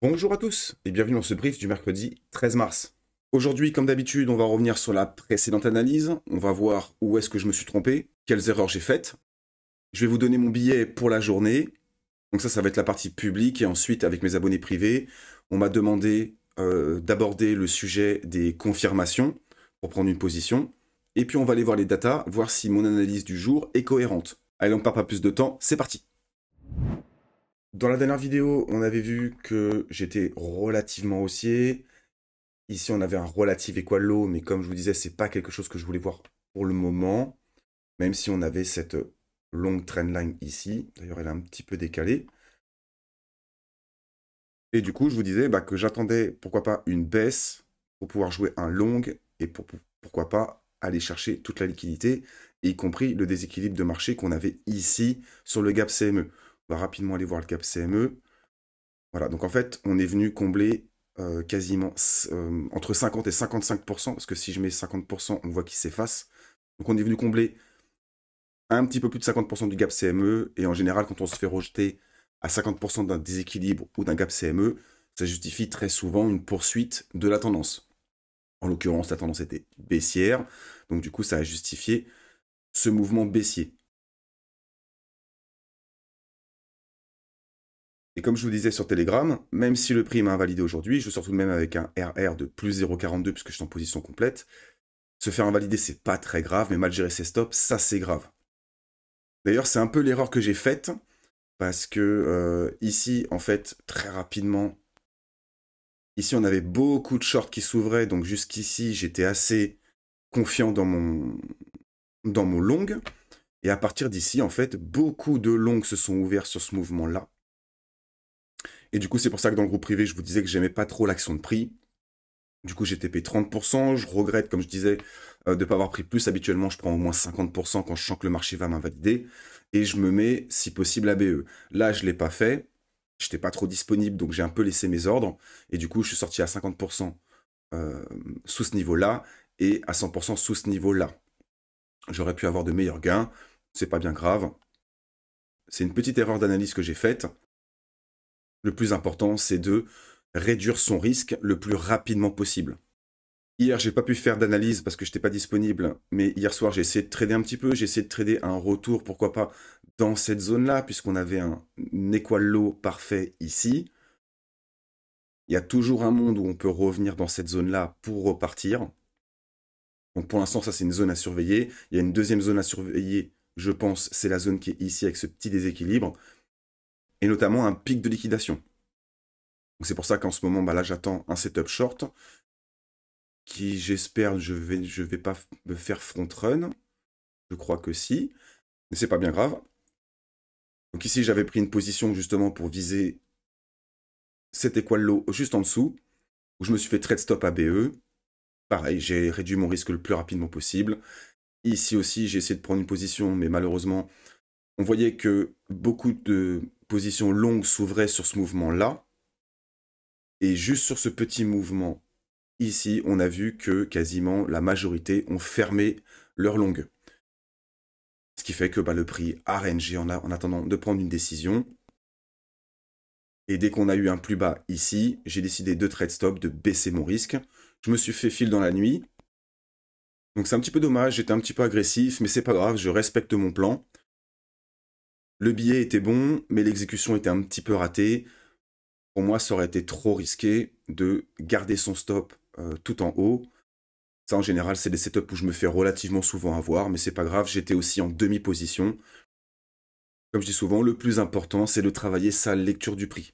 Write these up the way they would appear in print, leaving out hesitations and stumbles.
Bonjour à tous et bienvenue dans ce brief du mercredi 13 mars. Aujourd'hui, comme d'habitude, on va revenir sur la précédente analyse, on va voir où est-ce que je me suis trompé, quelles erreurs j'ai faites. Je vais vous donner mon billet pour la journée, donc ça va être la partie publique, et ensuite, avec mes abonnés privés, on m'a demandé d'aborder le sujet des confirmations pour prendre une position, et puis on va aller voir les datas, voir si mon analyse du jour est cohérente. Allez, on ne perd pas plus de temps, c'est parti. Dans la dernière vidéo, on avait vu que j'étais relativement haussier. Ici, on avait un relative equal low, mais comme je vous disais, c'est pas quelque chose que je voulais voir pour le moment, même si on avait cette longue trendline ici. D'ailleurs, elle est un petit peu décalée. Et du coup, je vous disais que j'attendais, pourquoi pas, une baisse pour pouvoir jouer un long et pourquoi pas aller chercher toute la liquidité, y compris le déséquilibre de marché qu'on avait ici sur le gap CME. On va rapidement aller voir le gap CME. Voilà, donc en fait, on est venu combler quasiment entre 50 et 55%, parce que si je mets 50%, on voit qu'il s'efface. Donc on est venu combler un petit peu plus de 50% du gap CME, et en général, quand on se fait rejeter à 50% d'un déséquilibre ou d'un gap CME, ça justifie très souvent une poursuite de la tendance. En l'occurrence, la tendance était baissière, donc du coup, ça a justifié ce mouvement baissier. Et comme je vous disais sur Telegram, même si le prix m'a invalidé aujourd'hui, je sors tout de même avec un RR de plus 0,42 puisque je suis en position complète. Se faire invalider, c'est pas très grave, mais mal gérer ses stops, ça c'est grave. D'ailleurs, c'est un peu l'erreur que j'ai faite, parce que ici, en fait, très rapidement, ici on avait beaucoup de shorts qui s'ouvraient, donc jusqu'ici, j'étais assez confiant dans mon long. Et à partir d'ici, en fait, beaucoup de longs se sont ouverts sur ce mouvement-là. Et du coup, c'est pour ça que dans le groupe privé, je vous disais que j'aimais pas trop l'action de prix. Du coup, j'ai TP 30%. Je regrette, comme je disais, de ne pas avoir pris plus. Habituellement, je prends au moins 50% quand je sens que le marché va m'invalider. Et je me mets, si possible, à BE. Là, je ne l'ai pas fait. Je n'étais pas trop disponible, donc j'ai un peu laissé mes ordres. Et du coup, je suis sorti à 50% sous ce niveau-là et à 100% sous ce niveau-là. J'aurais pu avoir de meilleurs gains. C'est pas bien grave. C'est une petite erreur d'analyse que j'ai faite. Le plus important, c'est de réduire son risque le plus rapidement possible. Hier, j'ai pas pu faire d'analyse parce que je n'étais pas disponible, mais hier soir, j'ai essayé de trader un petit peu. J'ai essayé de trader un retour, pourquoi pas, dans cette zone-là, puisqu'on avait un equal low parfait ici. Il y a toujours un monde où on peut revenir dans cette zone-là pour repartir. Donc pour l'instant, ça, c'est une zone à surveiller. Il y a une deuxième zone à surveiller, je pense, c'est la zone qui est ici avec ce petit déséquilibre, et notamment un pic de liquidation. Donc c'est pour ça qu'en ce moment, là, j'attends un setup short qui, j'espère, je vais pas me faire front run. Je crois que si. Mais c'est pas bien grave. Donc ici, j'avais pris une position justement pour viser cet equal low juste en dessous, où je me suis fait trade stop à BE. Pareil, j'ai réduit mon risque le plus rapidement possible. Ici aussi, j'ai essayé de prendre une position, mais malheureusement, on voyait que beaucoup de positions longues s'ouvraient sur ce mouvement-là. Et juste sur ce petit mouvement ici, on a vu que quasiment la majorité ont fermé leur longue. Ce qui fait que le prix a rangé en attendant de prendre une décision. Et dès qu'on a eu un plus bas ici, j'ai décidé de trade stop, de baisser mon risque. Je me suis fait fil dans la nuit. Donc c'est un petit peu dommage, j'étais un petit peu agressif, mais c'est pas grave, je respecte mon plan. Le billet était bon, mais l'exécution était un petit peu ratée. Pour moi, ça aurait été trop risqué de garder son stop tout en haut. Ça, en général, c'est des setups où je me fais relativement souvent avoir, mais c'est pas grave, j'étais aussi en demi-position. Comme je dis souvent, le plus important, c'est de travailler sa lecture du prix.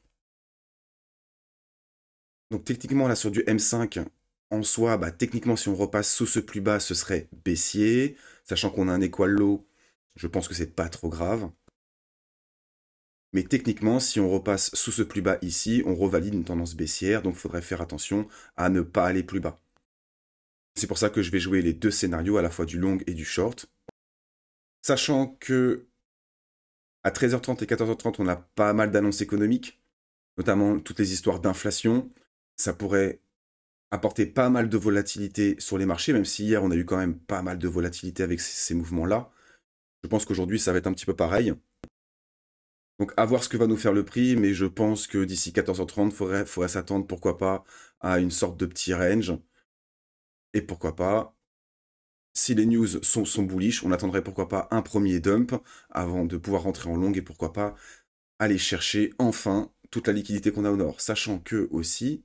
Donc techniquement, là, sur du M5, en soi, techniquement, si on repasse sous ce plus bas, ce serait baissier. Sachant qu'on a un equal low, je pense que c'est pas trop grave. Mais techniquement, si on repasse sous ce plus bas ici, on revalide une tendance baissière, donc il faudrait faire attention à ne pas aller plus bas. C'est pour ça que je vais jouer les deux scénarios, à la fois du long et du short. Sachant que à 13h30 et 14h30, on a pas mal d'annonces économiques, notamment toutes les histoires d'inflation. Ça pourrait apporter pas mal de volatilité sur les marchés, même si hier on a eu quand même pas mal de volatilité avec ces mouvements-là. Je pense qu'aujourd'hui ça va être un petit peu pareil. Donc, à voir ce que va nous faire le prix, mais je pense que d'ici 14h30, faudrait s'attendre, pourquoi pas, à une sorte de petit range. Et pourquoi pas, si les news sont bullish, on attendrait pourquoi pas un premier dump avant de pouvoir rentrer en long et pourquoi pas aller chercher enfin toute la liquidité qu'on a au nord. Sachant que aussi,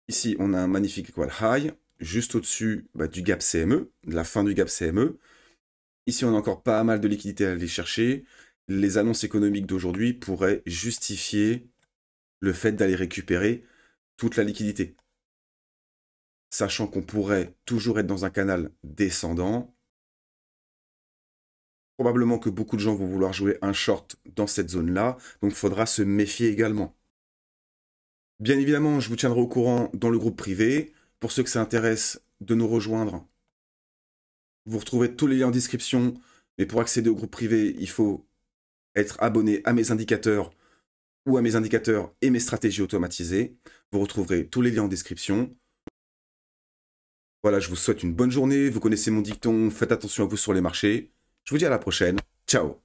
ici, on a un magnifique equal high, juste au-dessus du gap CME, de la fin du gap CME. Ici, on a encore pas mal de liquidités à aller chercher. Les annonces économiques d'aujourd'hui pourraient justifier le fait d'aller récupérer toute la liquidité. Sachant qu'on pourrait toujours être dans un canal descendant. Probablement que beaucoup de gens vont vouloir jouer un short dans cette zone-là, donc il faudra se méfier également. Bien évidemment, je vous tiendrai au courant dans le groupe privé. Pour ceux que ça intéresse de nous rejoindre, vous retrouvez tous les liens en description. Mais pour accéder au groupe privé, il faut être abonné à mes indicateurs ou à mes indicateurs et mes stratégies automatisées. Vous retrouverez tous les liens en description. Voilà, je vous souhaite une bonne journée. Vous connaissez mon dicton, faites attention à vous sur les marchés. Je vous dis à la prochaine. Ciao!